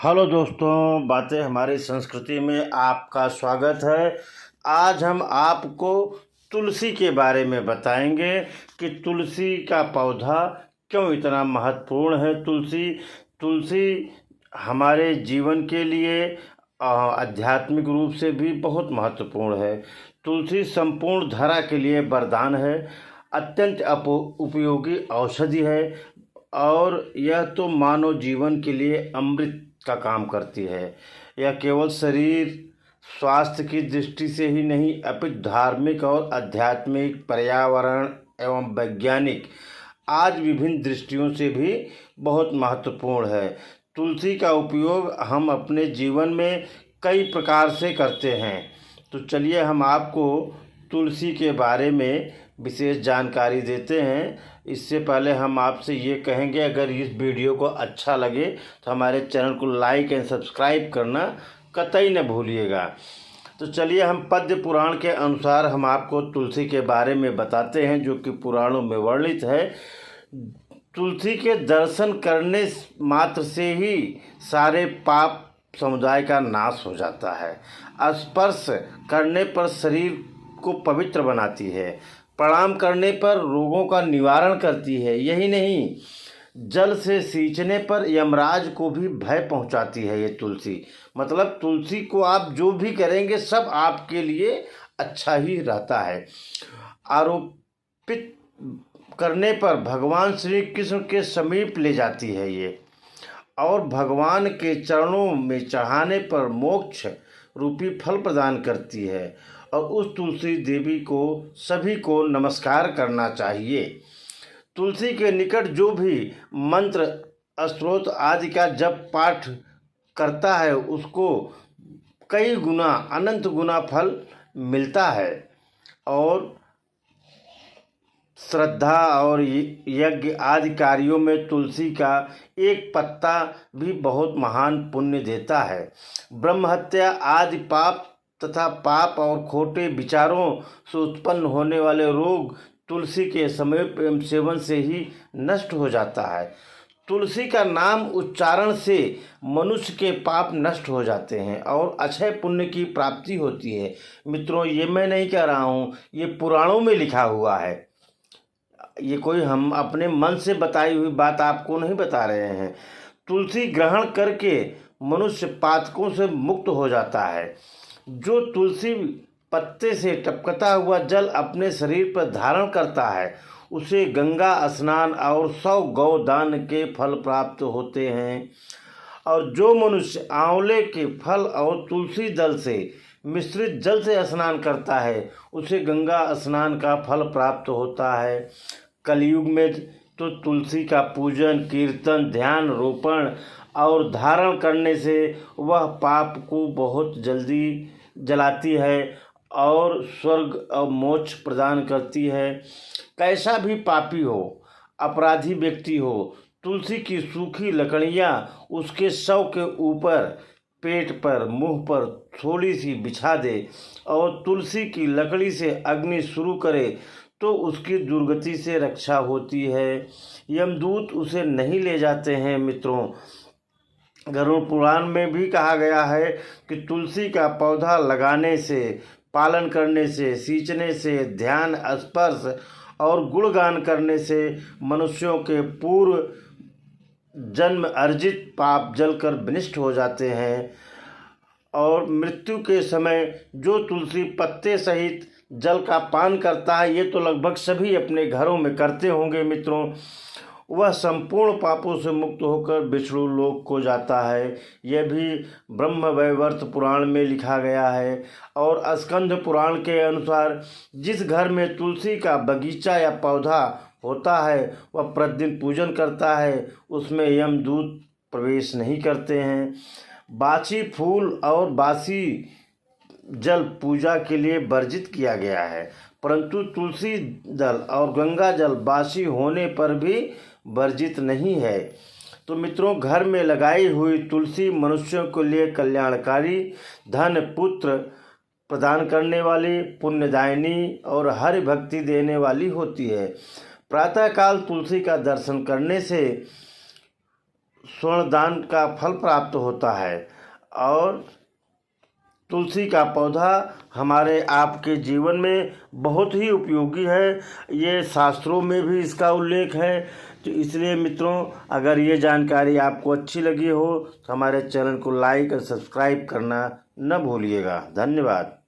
Hello दोस्तों, बातें हमारी संस्कृति में आपका स्वागत है। आज हम आपको तुलसी के बारे में बताएंगे कि तुलसी का पौधा क्यों इतना महत्वपूर्ण है। तुलसी हमारे जीवन के लिए आध्यात्मिक रूप से भी बहुत महत्वपूर्ण है। तुलसी संपूर्ण धरा के लिए वरदान है, अत्यंत उपयोगी औषधि है और यह तो मानव जीवन के लिए अमृत का काम करती है। यह केवल शरीर स्वास्थ्य की दृष्टि से ही नहीं अपितु धार्मिक और आध्यात्मिक, पर्यावरण एवं वैज्ञानिक आज विभिन्न दृष्टियों से भी बहुत महत्वपूर्ण है। तुलसी का उपयोग हम अपने जीवन में कई प्रकार से करते हैं। तो चलिए हम आपको तुलसी के बारे में विशेष जानकारी देते हैं। इससे पहले हम आपसे ये कहेंगे, अगर इस वीडियो को अच्छा लगे तो हमारे चैनल को लाइक एंड सब्सक्राइब करना कतई न भूलिएगा। तो चलिए हम पद्म पुराण के अनुसार हम आपको तुलसी के बारे में बताते हैं, जो कि पुराणों में वर्णित है। तुलसी के दर्शन करने मात्र से ही सारे पाप समुदाय का नाश हो जाता है। स्पर्श करने पर शरीर को पवित्र बनाती है, प्रणाम करने पर रोगों का निवारण करती है। यही नहीं, जल से सींचने पर यमराज को भी भय पहुंचाती है ये तुलसी। मतलब तुलसी को आप जो भी करेंगे सब आपके लिए अच्छा ही रहता है। आरोपित करने पर भगवान श्री कृष्ण के समीप ले जाती है ये, और भगवान के चरणों में चढ़ाने पर मोक्ष रूपी फल प्रदान करती है। और उस तुलसी देवी को सभी को नमस्कार करना चाहिए। तुलसी के निकट जो भी मंत्र, स्तोत्र आदि का जप पाठ करता है उसको कई गुना, अनंत गुना फल मिलता है। और श्रद्धा और यज्ञ आदि कार्यों में तुलसी का एक पत्ता भी बहुत महान पुण्य देता है। ब्रह्महत्या आदि पाप तथा पाप और खोटे विचारों से उत्पन्न होने वाले रोग तुलसी के समीप सेवन से ही नष्ट हो जाता है। तुलसी का नाम उच्चारण से मनुष्य के पाप नष्ट हो जाते हैं और अक्षय पुण्य की प्राप्ति होती है। मित्रों, ये मैं नहीं कह रहा हूँ, ये पुराणों में लिखा हुआ है। ये कोई हम अपने मन से बताई हुई बात आपको नहीं बता रहे हैं। तुलसी ग्रहण करके मनुष्य पातकों से मुक्त हो जाता है। जो तुलसी पत्ते से टपकता हुआ जल अपने शरीर पर धारण करता है उसे गंगा स्नान और 100 गौदान के फल प्राप्त होते हैं। और जो मनुष्य आंवले के फल और तुलसी दल से मिश्रित जल से स्नान करता है उसे गंगा स्नान का फल प्राप्त होता है। कलयुग में तो तुलसी का पूजन, कीर्तन, ध्यान, रोपण और धारण करने से वह पाप को बहुत जल्दी जलाती है और स्वर्ग और मोक्ष प्रदान करती है। कैसा भी पापी हो, अपराधी व्यक्ति हो, तुलसी की सूखी लकड़ियाँ उसके शव के ऊपर, पेट पर, मुंह पर थोड़ी सी बिछा दे और तुलसी की लकड़ी से अग्नि शुरू करे तो उसकी दुर्गति से रक्षा होती है। यमदूत उसे नहीं ले जाते हैं। मित्रों, गरुड़ पुराण में भी कहा गया है कि तुलसी का पौधा लगाने से, पालन करने से, सींचने से, ध्यान, स्पर्श और गुणगान करने से मनुष्यों के पूर्व जन्म अर्जित पाप जलकर विनष्ट हो जाते हैं। और मृत्यु के समय जो तुलसी पत्ते सहित जल का पान करता है, ये तो लगभग सभी अपने घरों में करते होंगे मित्रों, वह संपूर्ण पापों से मुक्त होकर विष्णु लोक को जाता है। यह भी ब्रह्मवैवर्त पुराण में लिखा गया है। और स्कंद पुराण के अनुसार जिस घर में तुलसी का बगीचा या पौधा होता है वह प्रतिदिन पूजन करता है, उसमें यमदूत प्रवेश नहीं करते हैं। बासी फूल और बासी जल पूजा के लिए वर्जित किया गया है, परंतु तुलसी दल और गंगा जल बासी होने पर भी वर्जित नहीं है। तो मित्रों, घर में लगाई हुई तुलसी मनुष्यों के लिए कल्याणकारी, धन, पुत्र प्रदान करने वाली, पुण्यदायिनी और हरि भक्ति देने वाली होती है। प्रातःकाल तुलसी का दर्शन करने से स्वर्ण दान का फल प्राप्त होता है। और तुलसी का पौधा हमारे आपके जीवन में बहुत ही उपयोगी है। ये शास्त्रों में भी इसका उल्लेख है। तो इसलिए मित्रों, अगर ये जानकारी आपको अच्छी लगी हो तो हमारे चैनल को लाइक और सब्सक्राइब करना न भूलिएगा। धन्यवाद।